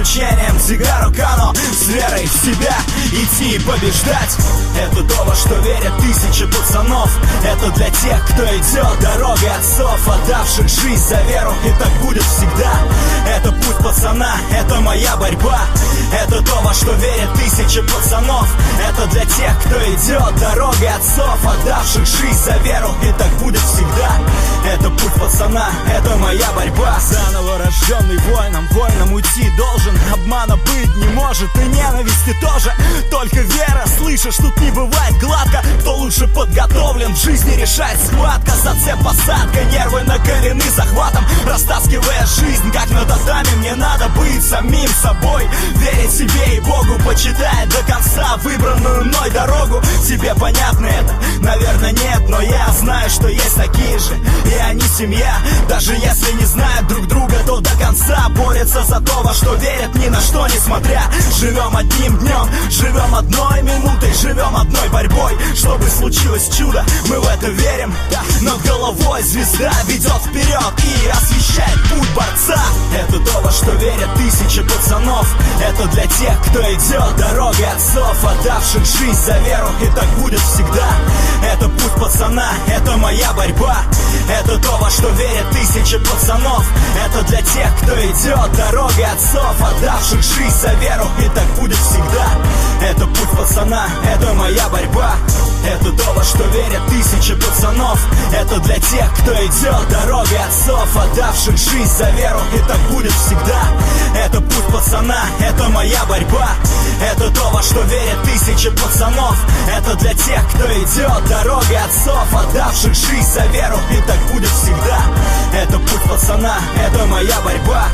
учением Дзигару Кано, с верой в себя идти и побеждать. Это то, во что верят тысячи пацанов. Это для тех, кто идет дорогой отцов, отдавших жизнь за веру, и так будет всегда. Это путь пацана, это моя борьба. Это то, во что верят тысячи пацанов. Это для тех, кто идет дорогой отцов, отдавших жизнь за веру, и так будет всегда. Это путь пацана, это моя борьба. Заново рожденный воином, воином уйти должен. Обмана быть не может и ненависти тоже. Только вера, слышишь, тут не бывает гладко. Кто лучше подготовлен, в жизни решает схватка. Зацеп, посадка, нервы накалены захватом. Растаскивая жизнь, как на татами, мне надо быть самим собой. Верить себе и Богу, почитая до конца выбранную мной дорогу. Тебе понятно это? Наверное нет, но я знаю, что есть такие же. И они семья, даже если не знают друг друга, то до конца борются за то, во что верят, ни на что не смотря. Живем одним днем, живем одной минутой, живем одной борьбой. Чтобы случилось чудо, мы в это верим. Над головой звезда ведет вперед и освещает путь борца. Это то, во что верят тысячи пацанов. Это для тех, кто идет дорогой отцов, отдавших жизнь за веру, и так будет всегда. Это путь пацана, это моя борьба. Это то, во что верят тысячи пацанов. Это для тех, кто идет дорогой отцов, отдавших жизнь за веру, и так будет всегда. Это путь пацана, это моя борьба. Это то, во что верят тысячи пацанов. Это для тех, кто идет дорогой отцов, отдавших жизнь за веру, и так будет всегда. Это путь пацана, это моя борьба. Это то, во что верят тысячи пацанов. Это для тех, кто идет дорогой отцов, отдавших жизнь за веру, и так будет всегда. Это путь пацана, это моя борьба.